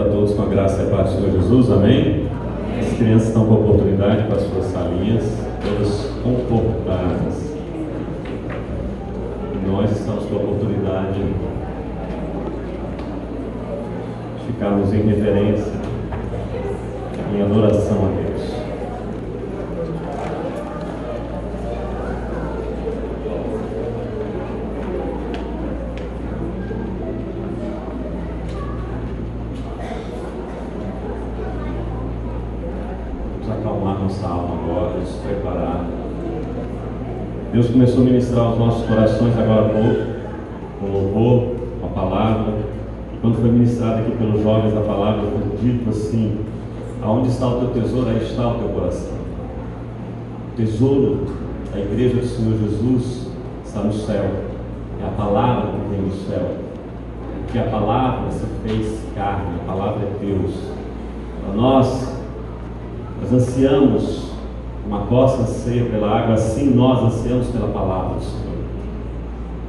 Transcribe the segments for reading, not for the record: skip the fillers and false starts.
a todos com a graça e a paz do Senhor Jesus, amém? As crianças estão com oportunidade para as suas salinhas, todas confortáveis. E nós estamos com a oportunidade de ficarmos em reverência, em adoração a Deus. Nossa alma agora, nos preparar. Deus começou a ministrar os nossos corações agora há pouco, com louvor, com a palavra. E quando foi ministrado aqui pelos jovens da palavra, foi dito assim: aonde está o teu tesouro, aí está o teu coração. O tesouro da igreja do Senhor Jesus está no céu. É a palavra que vem do céu. Porque a palavra se fez carne, a palavra é Deus. Para nós ansiamos, uma costa anseia pela água, assim nós ansiamos pela palavra do Senhor.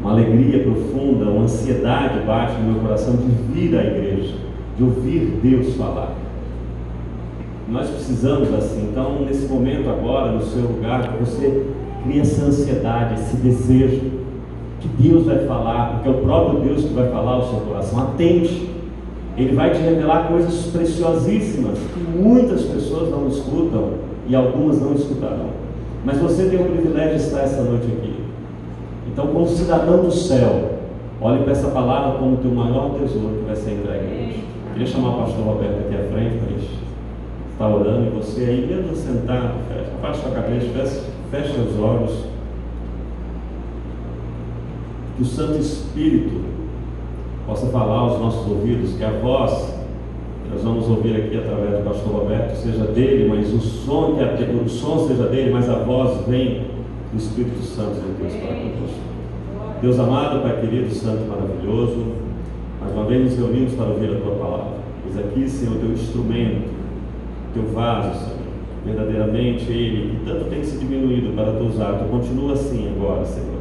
Uma alegria profunda, uma ansiedade bate no meu coração de vir à igreja, de ouvir Deus falar. Nós precisamos assim. Então, nesse momento agora, no seu lugar, que você crie essa ansiedade, esse desejo que Deus vai falar, porque é o próprio Deus que vai falar ao seu coração. Atente. Ele vai te revelar coisas preciosíssimas que muitas pessoas não escutam e algumas não escutarão. Mas você tem o privilégio de estar essa noite aqui. Então, como cidadão do céu, olhe para essa palavra como o teu maior tesouro que vai ser entregue hoje. Queria chamar o pastor Roberto aqui à frente para gente estar orando, e você aí mesmo sentado, abaixa a cabeça, feche os olhos. Que o Santo Espírito possa falar aos nossos ouvidos, que a voz que nós vamos ouvir aqui através do pastor Roberto seja dele, mas o som seja dele, mas a voz vem do Espírito Santo de Deus para conosco. Deus amado, Pai querido, santo e maravilhoso, mais uma vez nos reunimos para ouvir a Tua palavra. Eis aqui, Senhor, Teu instrumento, Teu vaso, Senhor, verdadeiramente Ele, que tanto tem se diminuído para Tu usar, Tu continua assim agora, Senhor,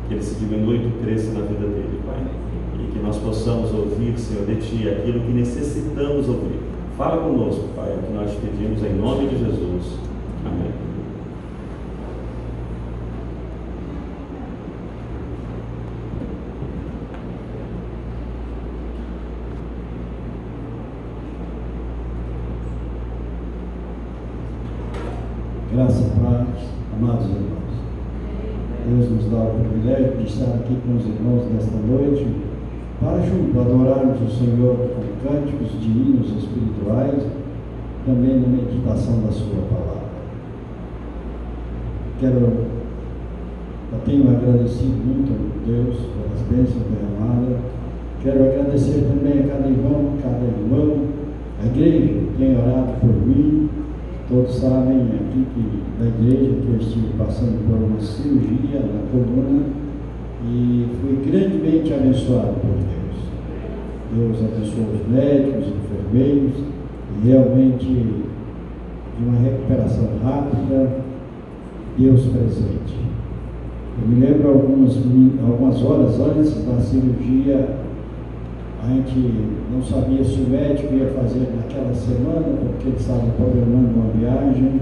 que Ele se diminua e Tu cresça na vida dele, Pai. Que nós possamos ouvir, Senhor, de Ti aquilo que necessitamos ouvir. Fala conosco, Pai, é o que nós te pedimos em nome de Jesus. Amém. Graça e paz, amados irmãos. Deus nos dá o privilégio de estar aqui com os irmãos nesta noite, para junto adorarmos o Senhor com cânticos de hinos espirituais, também na meditação da sua palavra. Eu tenho agradecido muito a Deus pelas bênçãos derramadas. Quero agradecer também a cada irmão, a igreja que tem orado por mim. Todos sabem aqui da igreja que eu estive passando por uma cirurgia na coluna e fui grandemente abençoado por Deus. Deus abençoou os médicos, os enfermeiros, e realmente de uma recuperação rápida, Deus presente. Eu me lembro algumas horas antes da cirurgia, a gente não sabia se o médico ia fazer naquela semana, porque ele estava programando uma viagem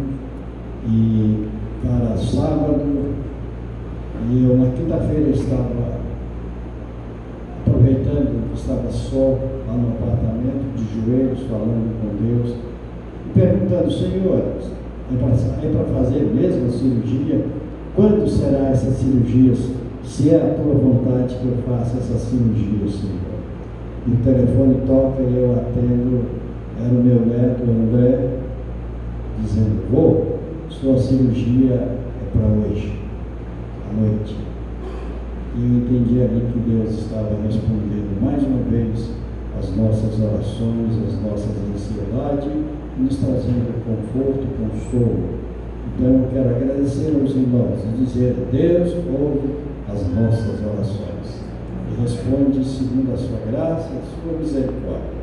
e para sábado, e eu na quinta-feira estava aproveitando que estava só lá no apartamento, de joelhos, falando com Deus, e perguntando: Senhor, é para fazer mesmo a cirurgia? Quando será essa cirurgia? Se é a tua vontade que eu faça essa cirurgia, Senhor. E o telefone toca e eu atendo. Era o meu neto André, dizendo: vô, sua cirurgia é para hoje, à noite. E eu entendi ali que Deus estava respondendo mais uma vez as nossas orações, as nossas ansiedades, e nos trazendo conforto, consolo. Então eu quero agradecer aos irmãos e dizer: Deus ouve as nossas orações e responde segundo a sua graça e a sua misericórdia.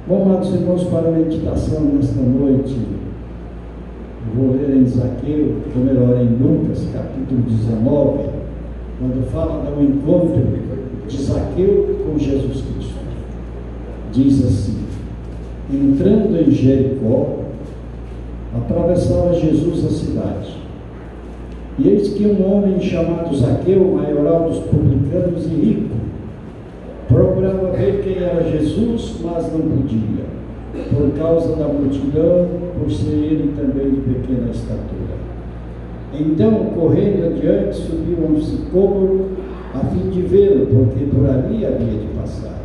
Bom, amados irmãos, para a meditação nesta noite, eu vou ler em Zaqueu, ou melhor, em Lucas, capítulo 19, quando fala do encontro de Zaqueu com Jesus Cristo. Diz assim: entrando em Jericó, atravessava Jesus a cidade. E eis que um homem chamado Zaqueu, maioral dos publicanos e rico, procurava ver quem era Jesus, mas não podia, por causa da multidão, por ser ele também de pequena estatura. Então, correndo adiante, subiu a um sicômoro, a fim de vê-lo, porque por ali havia de passar.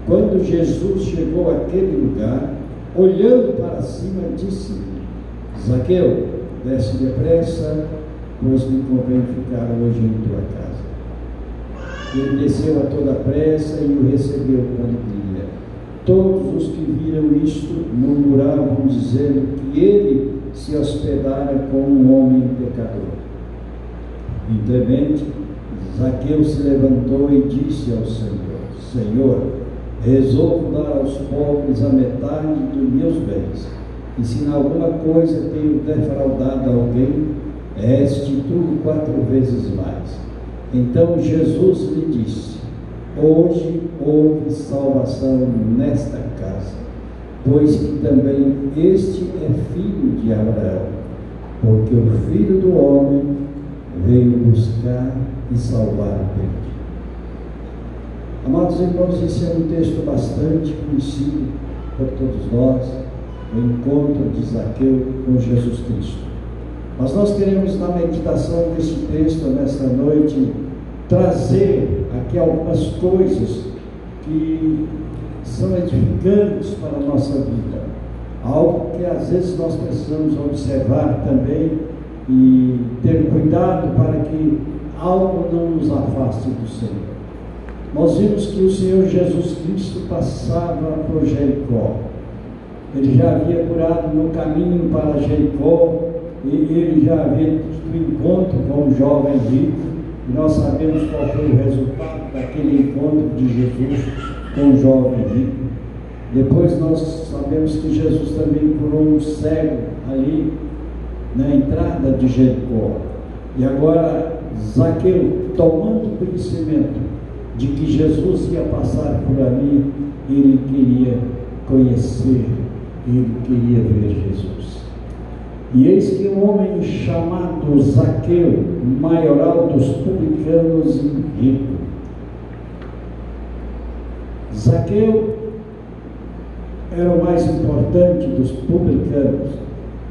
Quando Jesus chegou àquele lugar, olhando para cima, disse: Zaqueu, desce depressa, pois me convém ficar hoje em tua casa. Ele desceu a toda pressa e o recebeu com alegria. Todos os que viram isto murmuravam, dizendo que ele se hospedara com um homem pecador. Entremente, Zaqueu se levantou e disse ao Senhor: Senhor, resolvo dar aos pobres a metade dos meus bens, e se em alguma coisa tenho defraudado alguém, restituo 4 vezes mais. Então Jesus lhe disse: hoje houve salvação nesta casa, pois que também este é filho de Abraão, porque o Filho do Homem veio buscar e salvar o perdido. Amados irmãos, esse é um texto bastante conhecido por todos nós, o encontro de Zaqueu com Jesus Cristo. Mas nós queremos, na meditação deste texto, nesta noite, trazer aqui algumas coisas que são edificantes para a nossa vida. Algo que às vezes nós precisamos observar também e ter cuidado para que algo não nos afaste do Senhor. Nós vimos que o Senhor Jesus Cristo passava por Jericó. Ele já havia curado no caminho para Jericó, e ele já havia tido um encontro com um jovem rico, e nós sabemos qual foi o resultado daquele encontro de Jesus com o jovem rico. Depois nós sabemos que Jesus também curou um cego ali na entrada de Jericó. E agora Zaqueu, tomando conhecimento de que Jesus ia passar por ali, ele queria conhecer, ele queria ver Jesus. E eis que um homem chamado Zaqueu, maioral dos publicanos e rico. Zaqueu era o mais importante dos publicanos.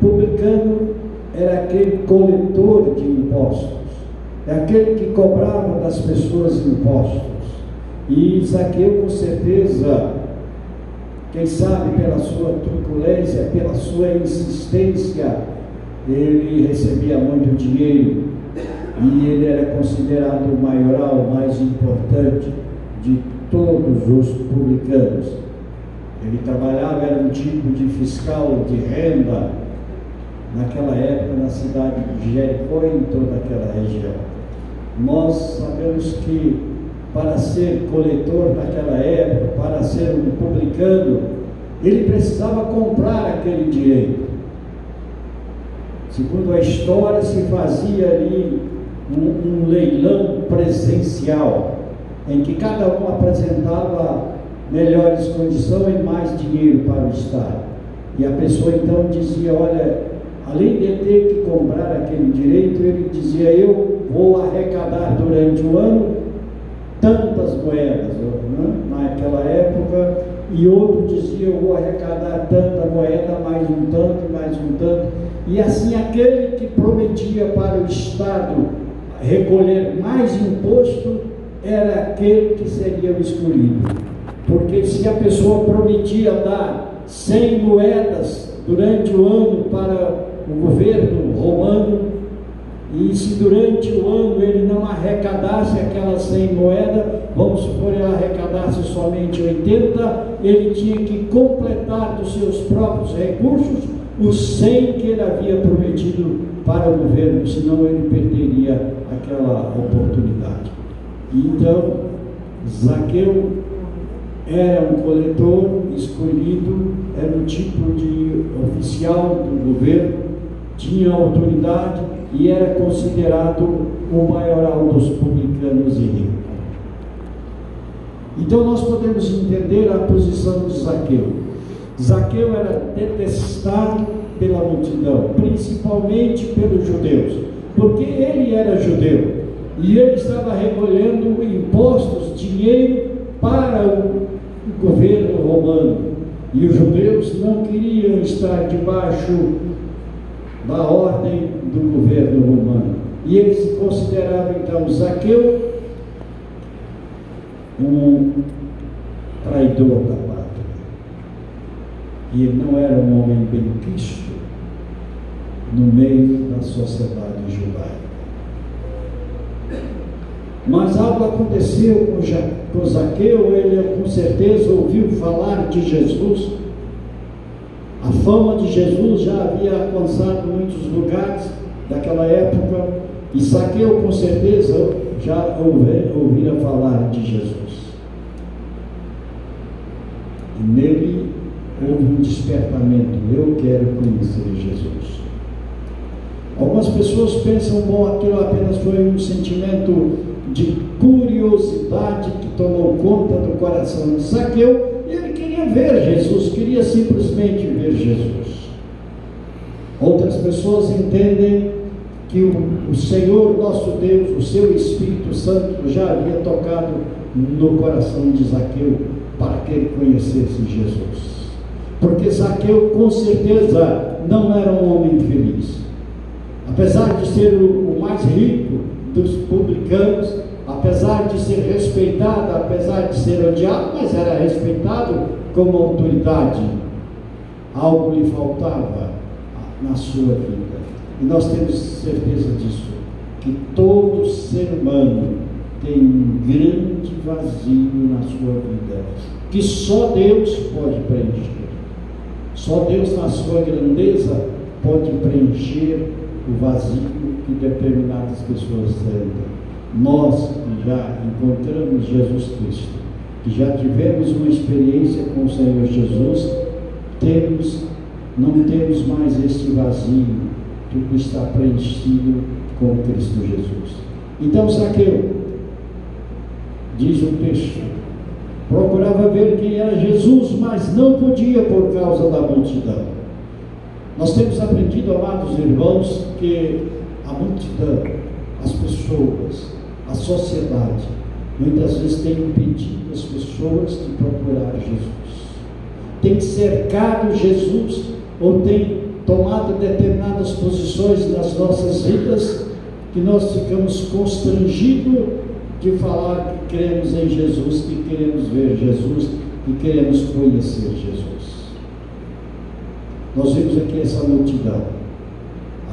Publicano era aquele coletor de impostos, é aquele que cobrava das pessoas impostos. E Zaqueu, com certeza, quem sabe pela sua truculência, pela sua insistência, ele recebia muito dinheiro e ele era considerado o maioral, o mais importante de todos os publicanos. Ele trabalhava, era um tipo de fiscal de renda naquela época na cidade de Jericó e em toda aquela região. Nós sabemos que para ser coletor naquela época, para ser um publicano, ele precisava comprar aquele direito. Segundo a história, se fazia ali um leilão presencial, em que cada um apresentava melhores condições e mais dinheiro para o Estado. E a pessoa então dizia: olha, além de ter que comprar aquele direito, ele dizia: eu vou arrecadar durante o ano tantas moedas, né? Naquela época, e outro dizia: eu vou arrecadar tanta moeda, mais um tanto, mais um tanto. E assim, aquele que prometia para o Estado recolher mais imposto era aquele que seria o escolhido. Porque se a pessoa prometia dar 100 moedas durante o ano para o governo romano, e se durante o ano ele não arrecadasse aquelas 100 moedas, vamos supor ele arrecadasse somente 80, ele tinha que completar dos seus próprios recursos os 100 que ele havia prometido para o governo, senão ele perderia aquela oportunidade. Então, Zaqueu era um coletor escolhido, era um tipo de oficial do governo, tinha autoridade e era considerado o maioral dos publicanos e ricos. Então nós podemos entender a posição de Zaqueu. Zaqueu era detestado pela multidão, principalmente pelos judeus, porque ele era judeu e ele estava recolhendo impostos, dinheiro para o governo romano, e os judeus não queriam estar debaixo da ordem do governo romano, e eles consideravam então Zaqueu um traidor da pátria, e ele não era um homem bem quisto no meio da sociedade judaica. Mas algo aconteceu com Zaqueu. Ele com certeza ouviu falar de Jesus. A fama de Jesus já havia alcançado muitos lugares daquela época, e Zaqueu com certeza já ouvira falar de Jesus. E nele houve um despertamento: eu quero conhecer Jesus. Algumas pessoas pensam, bom, aquilo apenas foi um sentimento de curiosidade que tomou conta do coração de Zaqueu, e ele queria ver Jesus, queria simplesmente ver Jesus. Outras pessoas entendem que o Senhor nosso Deus, o seu Espírito Santo, já havia tocado no coração de Zaqueu para que ele conhecesse Jesus, porque Zaqueu com certeza não era um homem feliz. Apesar de ser o mais rico dos publicanos, apesar de ser respeitado, apesar de ser odiado, mas era respeitado como autoridade, algo lhe faltava na sua vida. E nós temos certeza disso, que todo ser humano tem um grande vazio na sua vida, que só Deus pode preencher. Só Deus, na sua grandeza, pode preencher o vazio que determinadas pessoas sentem. Nós que já encontramos Jesus Cristo, que já tivemos uma experiência com o Senhor Jesus, não temos mais este vazio, tudo está preenchido com Cristo Jesus. Então Zaqueu, diz o texto, procurava ver quem era Jesus, mas não podia por causa da multidão. Nós temos aprendido, amados irmãos, que a multidão, as pessoas, a sociedade, muitas vezes tem impedido as pessoas de procurar Jesus, tem cercado Jesus, ou tem tomado determinadas posições nas nossas vidas, que nós ficamos constrangidos de falar que cremos em Jesus, que queremos ver Jesus, que queremos conhecer Jesus. Nós vimos aqui essa multidão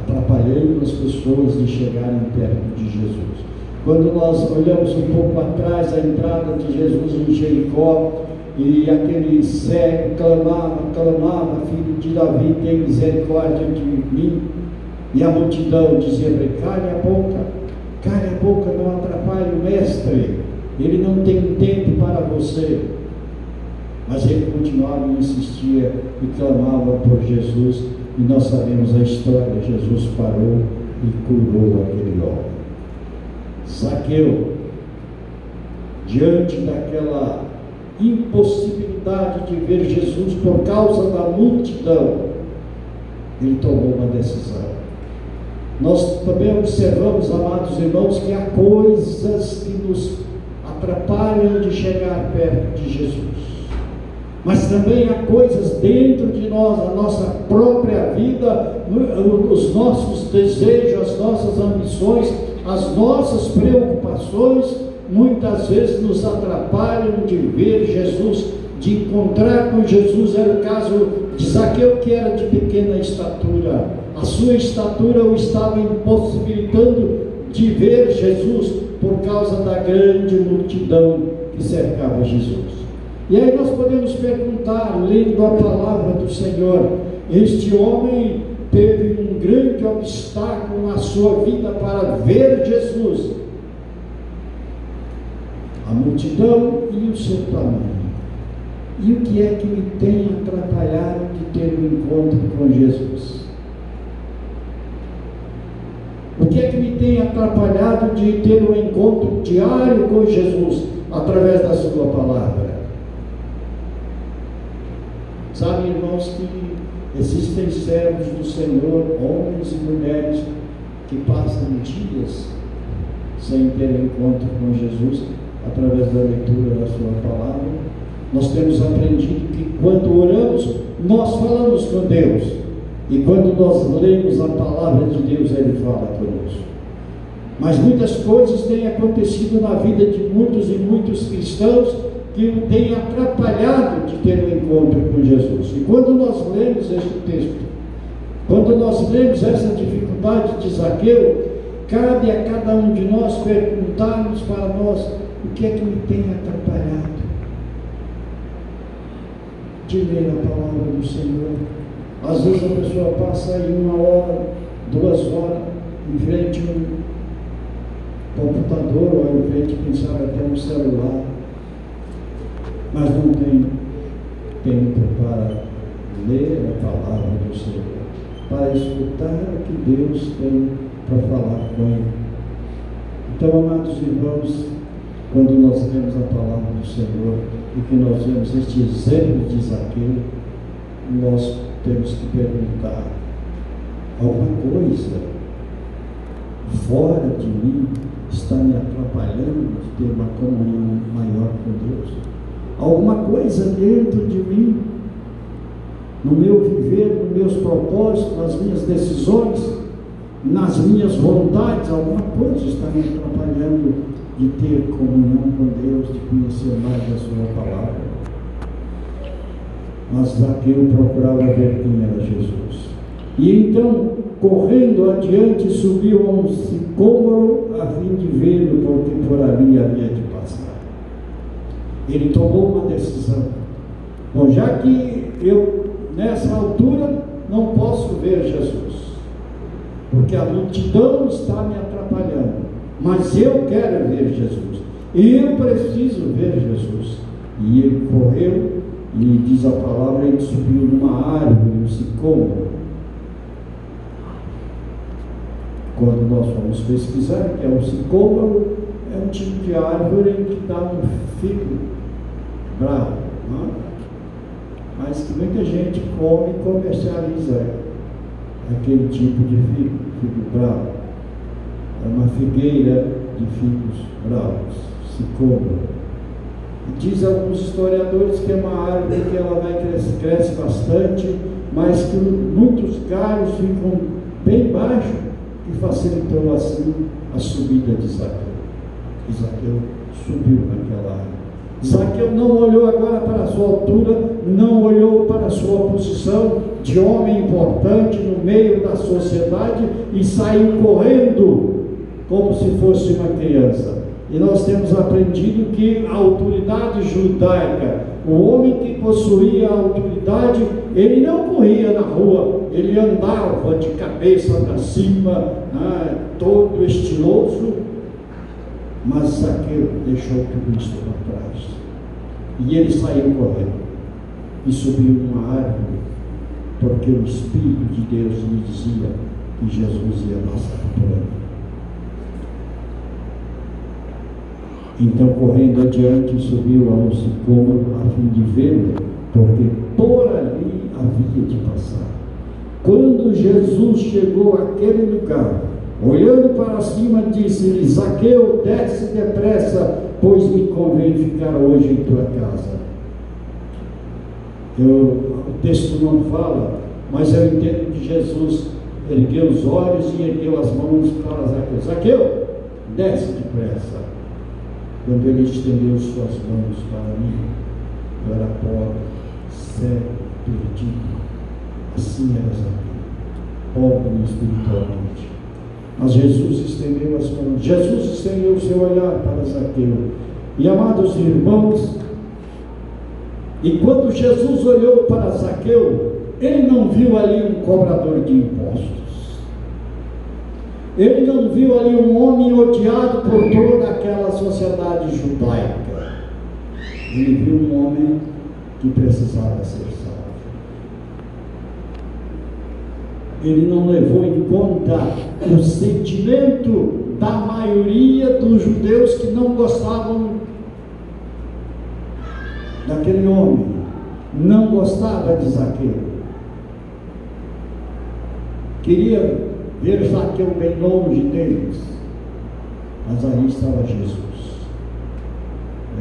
atrapalhando as pessoas de chegarem perto de Jesus. Quando nós olhamos um pouco atrás, a entrada de Jesus em Jericó, e aquele cego clamava, filho de Davi, tem misericórdia de mim, e a multidão dizia para ele, cale a boca, não atrapalhe o mestre, ele não tem tempo para você. Mas ele continuava e insistia e clamava por Jesus, e nós sabemos a história. Jesus parou e curou aquele homem. Zaqueu, diante daquela impossibilidade de ver Jesus por causa da multidão, ele tomou uma decisão. Nós também observamos, amados irmãos, que há coisas que nos atrapalham de chegar perto de Jesus, mas também há coisas dentro de nós, a nossa própria vida, os nossos desejos, as nossas ambições, as nossas preocupações, muitas vezes nos atrapalham de ver Jesus, de encontrar com Jesus. Era o caso de Zaqueu, que era de pequena estatura. A sua estatura o estava impossibilitando de ver Jesus por causa da grande multidão que cercava Jesus. E aí nós podemos perguntar, lendo a palavra do Senhor, este homem teve um grande obstáculo na sua vida para ver Jesus: a multidão e o seu tamanho. E o que é que me tem atrapalhado de ter um encontro com Jesus? O que é que me tem atrapalhado de ter um encontro diário com Jesus através da sua palavra? Sabem, irmãos, que existem servos do Senhor, homens e mulheres, que passam dias sem ter encontro com Jesus através da leitura da sua palavra. Nós temos aprendido que quando oramos, nós falamos com Deus, e quando nós lemos a palavra de Deus, Ele fala conosco. Mas muitas coisas têm acontecido na vida de muitos e muitos cristãos que o têm atrapalhado de ter um encontro com Jesus. E quando nós lemos este texto, quando nós lemos essa dificuldade de Zaqueu, cabe a cada um de nós perguntarmos para nós: o que é que me tem atrapalhado de ler a palavra do Senhor? Às vezes a pessoa passa aí 1 hora, 2 horas em frente a um computador, ou em frente, quem sabe, até um celular, mas não tem tempo para ler a palavra do Senhor, para escutar o que Deus tem para falar com ele. Então, amados irmãos, quando nós lemos a palavra do Senhor e que nós vemos este exemplo de Zaqueu, nós temos que perguntar: alguma coisa fora de mim está me atrapalhando de ter uma comunhão maior com Deus? Alguma coisa dentro de mim, no meu viver, nos meus propósitos, nas minhas decisões, nas minhas vontades, alguma coisa está me atrapalhando de ter comunhão com Deus, de conhecer mais a sua palavra? Mas Zaqueu procurava ver quem era Jesus. E então, correndo adiante, subiu a um sicômoro a fim de vê-lo, porque por ali havia de passar. Ele tomou uma decisão: bom, já que eu, nessa altura, não posso ver Jesus, porque a multidão está me atrapalhando, mas eu quero ver Jesus, e eu preciso ver Jesus. E ele correu, e diz a palavra, ele subiu numa árvore, um sicômoro. Quando nós vamos pesquisar que é um sicômoro, é um tipo de árvore em que dá um figo bravo, não é? Mas que muita gente come e comercializa aquele tipo de figo bravo. É uma figueira de figos bravos, sicômoro. Diz alguns historiadores que é uma árvore que ela cresce bastante, mas que muitos galhos ficam bem baixos, que facilitou assim a subida de Zaqueu. E Zaqueu subiu naquela árvore. Zaqueu não olhou agora para a sua altura, não olhou para a sua posição de homem importante no meio da sociedade e saiu correndo como se fosse uma criança. E nós temos aprendido que a autoridade judaica, o homem que possuía a autoridade, ele não corria na rua, ele andava de cabeça para cima, todo estiloso. Mas Zaqueu deixou tudo isso para trás, e ele saiu correndo e subiu numa árvore, porque o Espírito de Deus lhe dizia que Jesus ia passar por ali. Então, correndo adiante, subiu a um sicômoro a fim de vê-lo, porque por ali havia de passar. Quando Jesus chegou àquele lugar, olhando para cima, disse-lhe: Zaqueu, desce depressa, pois me convém ficar hoje em tua casa. O texto não fala, mas eu entendo que Jesus ergueu os olhos e ergueu as mãos para Zaqueu: Zaqueu, desce depressa. Quando ele estendeu suas mãos para mim, eu era pobre, cego, perdido. Assim era Zaqueu, pobre espiritualmente. Mas Jesus estendeu as mãos, Jesus estendeu o seu olhar para Zaqueu. E, amados irmãos, e quando Jesus olhou para Zaqueu, ele não viu ali um cobrador de impostos. Ele não viu ali um homem odiado por toda aquela sociedade judaica. Ele viu um homem que precisava ser salvo. Ele não levou em conta o sentimento da maioria dos judeus que não gostavam daquele homem. não gostava de Zaqueu. Queria ver Zaqueu bem longe deles. Mas aí estava Jesus,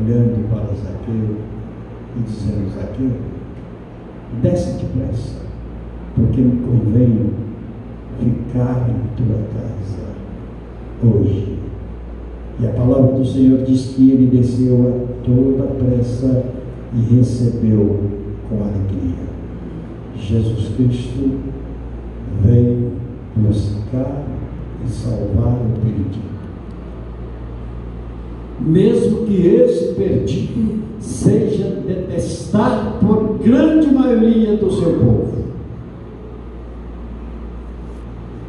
olhando para Zaqueu e dizendo: Zaqueu, desce depressa, porque me convém ficar em tua casa hoje. E a palavra do Senhor diz que ele desceu a toda pressa e recebeu com alegria. Jesus Cristo veio buscar e salvar o perdido. Mesmo que esse perdido seja detestado por grande maioria do seu povo,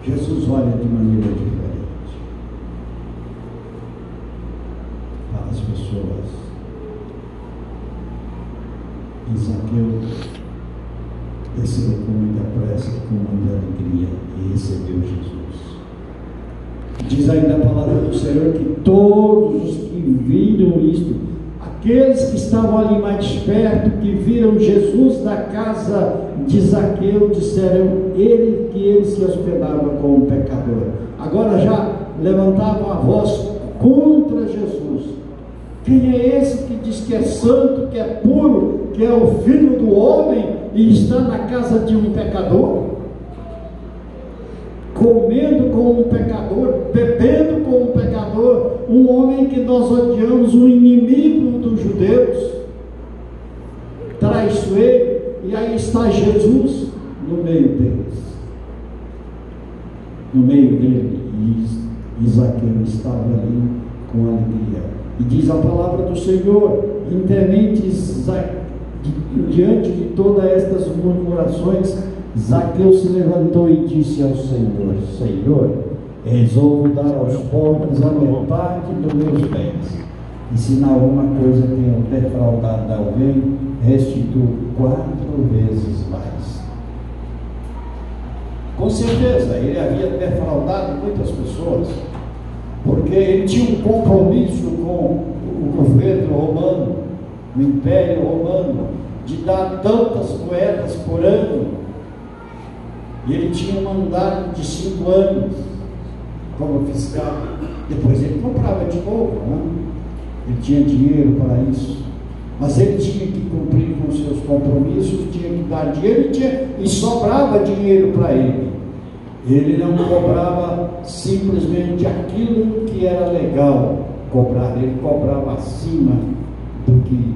Jesus olha de maneira diferente para as pessoas. E Zaqueu desceu com muita pressa, com muita alegria e recebeu Jesus. Diz ainda a palavra do Senhor que todos os que viram isto, aqueles que estavam ali mais perto, que viram Jesus da casa de Zaqueu, disseram que ele se hospedava com um pecador. Agora já levantavam a voz contra Jesus. Quem é esse que diz que é santo, que é puro, que é o filho do homem e está na casa de um pecador? Comendo com um pecador, bebendo com um pecador, um homem que nós odiamos, um inimigo dos judeus, traiçoeiro, e aí está Jesus no meio deles, no meio dele, e Zaqueu estava ali com alegria. E diz a palavra do Senhor, diante de todas estas murmurações, Zaqueu se levantou e disse ao Senhor: Senhor, resolvo dar aos pobres a metade dos meus bens, e se na alguma coisa tenho defraudado alguém, restituo 4 vezes mais. Com certeza, ele havia defraudado muitas pessoas, porque ele tinha um compromisso com o governo romano, o Império Romano, de dar tantas moedas por ano. E ele tinha um mandato de 5 anos como fiscal. Depois ele comprava de novo, né? Ele tinha dinheiro para isso. Mas ele tinha que cumprir com seus compromissos, tinha que dar dinheiro e sobrava dinheiro para ele. Ele não cobrava simplesmente aquilo que era legal cobrar, ele cobrava acima do que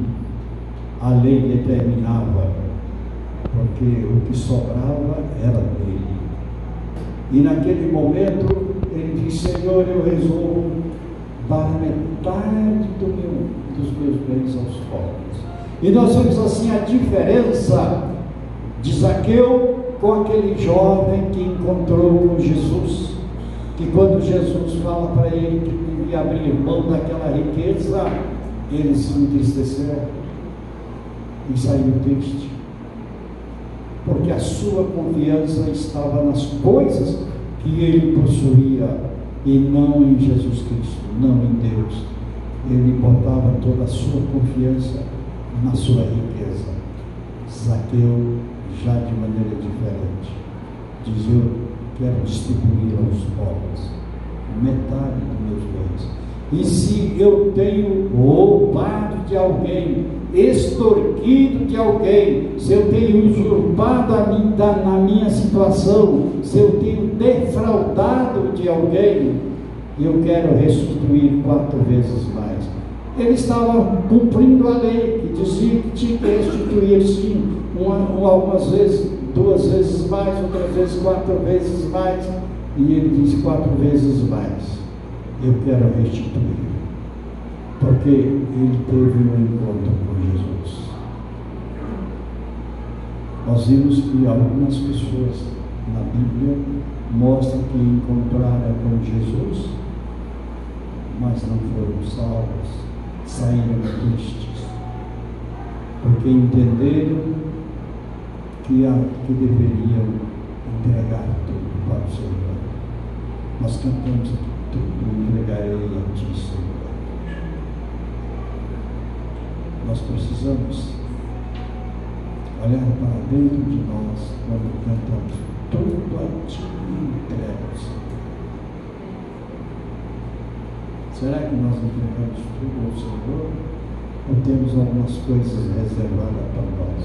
a lei determinava, porque o que sobrava era dele. E naquele momento ele disse: Senhor, eu resolvo dar metade dos meus bens aos pobres. E nós vemos assim a diferença de Zaqueu com aquele jovem que encontrou com Jesus, que quando Jesus fala para ele que devia abrir mão daquela riqueza, ele se entristeceu e saiu triste, porque a sua confiança estava nas coisas que ele possuía e não em Jesus Cristo, não em Deus. Ele botava toda a sua confiança na sua riqueza. Zaqueu, já de maneira diferente, diz: eu quero distribuir aos pobres metade dos meus bens. E se eu tenho roubado de alguém, extorquido de alguém, se eu tenho usurpado na minha situação, se eu tenho defraudado de alguém, eu quero restituir 4 vezes mais. Ele estava cumprindo a lei, que dizia que tinha que restituir sim, algumas vezes 2 vezes mais, outras vezes 4 vezes mais, e ele disse 4 vezes mais. Eu quero restituir, porque ele teve um encontro com Jesus. Nós vimos que algumas pessoas na Bíblia mostram que encontraram com Jesus, mas não foram salvos, saíram tristes, porque entenderam que deveriam entregar tudo para o Senhor. Nós cantamos aqui: tudo entregarei a ti, Senhor. Nós precisamos olhar para dentro de nós quando cantamos tudo a Ti entrego, Senhor. Será que nós entregamos tudo ao Senhor? Ou temos algumas coisas reservadas para nós?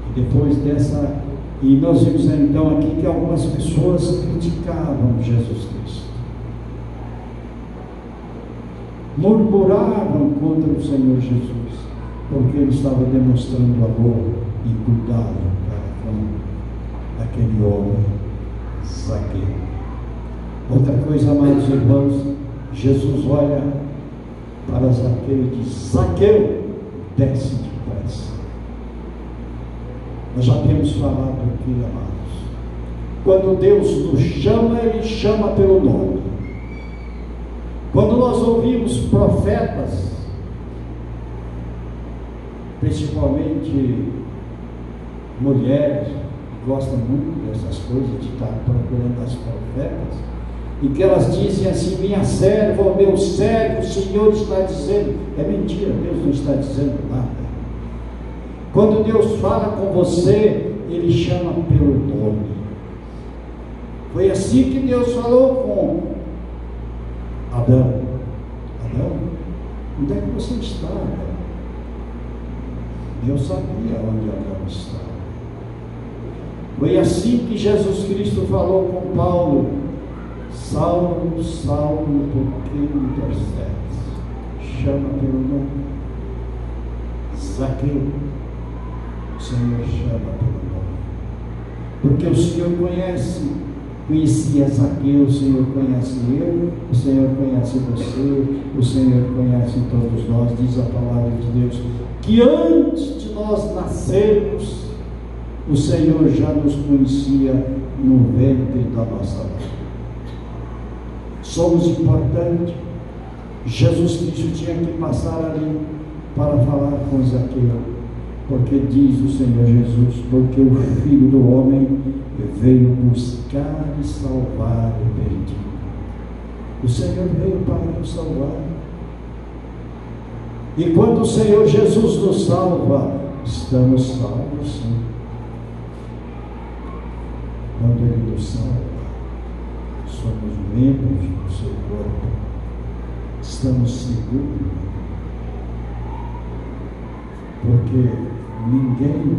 E depois dessa... E nós vimos então aqui que algumas pessoas criticavam Jesus Cristo. Murmuravam contra o Senhor Jesus, porque Ele estava demonstrando amor e cuidado para com aquele homem Zaqueu. Outra coisa, amados irmãos, Jesus olha para Zaqueu e diz: Zaqueu, desce depressa. Nós já temos falado aqui, amados, quando Deus nos chama, Ele chama pelo nome. Quando nós ouvimos profetas, principalmente mulheres, que gostam muito dessas coisas, de estar procurando as profetas, e que elas dizem assim: minha serva, ou meu servo, o Senhor está dizendo. É mentira, Deus não está dizendo nada. Quando Deus fala com você, Ele chama pelo nome. Foi assim que Deus falou com Adão. Adão, onde é que você está, Adão? Deus sabia onde Adão estava. Foi assim que Jesus Cristo falou com Paulo: Saulo, Saulo, por que me persegues? Chama pelo nome. Zaqueu, o Senhor chama pelo nome, porque o Senhor conhecia Zaqueu, o Senhor conhece eu, o Senhor conhece você, o Senhor conhece todos nós. Diz a palavra de Deus que antes de nós nascermos, o Senhor já nos conhecia no ventre da nossa mãe. Somos importantes. Jesus Cristo tinha que passar ali para falar com Zaqueu, porque diz o Senhor Jesus: porque o Filho do Homem veio buscar e salvar o perdido. O Senhor veio para nos salvar. E quando o Senhor Jesus nos salva, estamos salvos, sim. Quando Ele nos salva, somos membros do seu corpo, estamos seguros, porque ninguém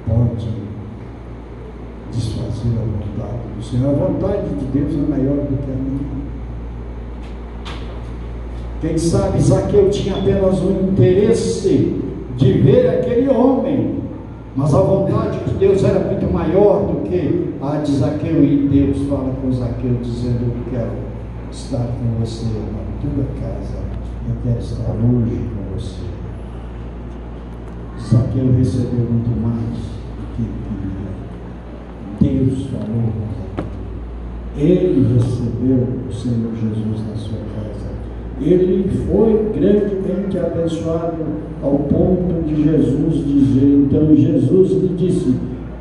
pode desfazer a vontade do Senhor. A vontade de Deus é maior do que a minha. Quem sabe Zaqueu tinha apenas um interesse de ver aquele homem, mas a vontade de Deus era muito maior do que a de Zaqueu. E Deus fala com Zaqueu dizendo: eu quero estar com você na tua casa, eu quero estar hoje com você. Zaqueu recebeu muito mais do que ele queria. Deus falou com Zaqueu. Ele recebeu o Senhor Jesus na sua casa. Ele foi grandemente abençoado ao ponto de Jesus dizer, então Jesus lhe disse: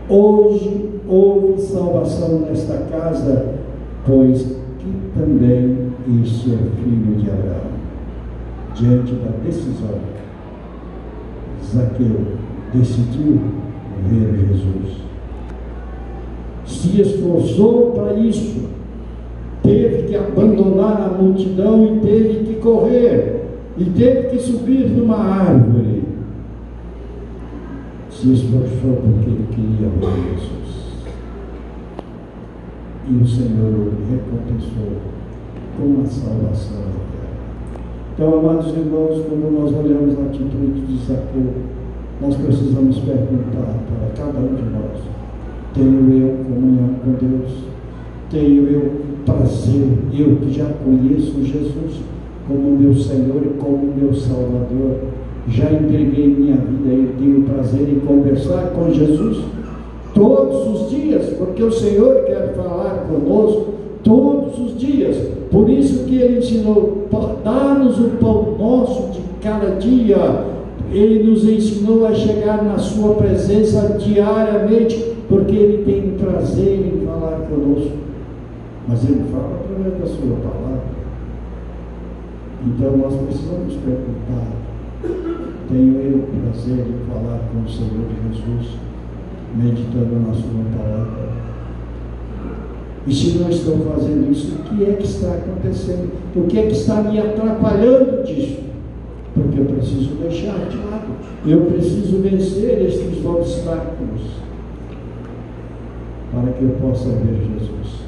hoje houve salvação nesta casa, pois que também este é filho de Abraão. Diante da decisão, Zaqueu decidiu ver Jesus. Se esforçou para isso, teve que abandonar a multidão e teve que correr, e teve que subir numa árvore. Se esforçou porque ele queria ver Jesus. E o Senhor o recompensou com a salvação eterna. Então, amados irmãos, quando nós olhamos a atitude de Zaqueu, nós precisamos perguntar para cada um de nós: tenho eu comunhão com Deus? Tenho eu prazer, eu que já conheço Jesus como meu Senhor e como meu Salvador, já entreguei minha vida a Ele, tenho prazer em conversar com Jesus todos os dias, porque o Senhor quer falar conosco todos os dias. Por isso que Ele ensinou: dá-nos o pão nosso de cada dia. Ele nos ensinou a chegar na sua presença diariamente, porque Ele tem prazer em falar conosco. Mas Ele fala através da sua palavra. Então nós precisamos perguntar: tenho eu o prazer de falar com o Senhor Jesus, meditando na sua palavra. E se não estou fazendo isso, o que é que está acontecendo? O que é que está me atrapalhando disso? Porque eu preciso deixar de lado, eu preciso vencer estes obstáculos para que eu possa ver Jesus.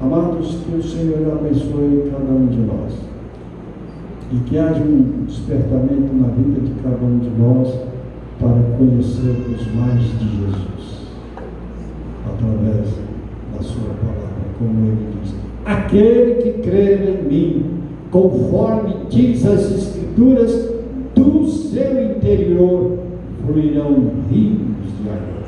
Amados, que o Senhor abençoe cada um de nós e que haja um despertamento na vida de cada um de nós para conhecermos mais de Jesus através da sua palavra, como ele diz: aquele que crer em mim, conforme diz as Escrituras, do seu interior fluirão rios de água.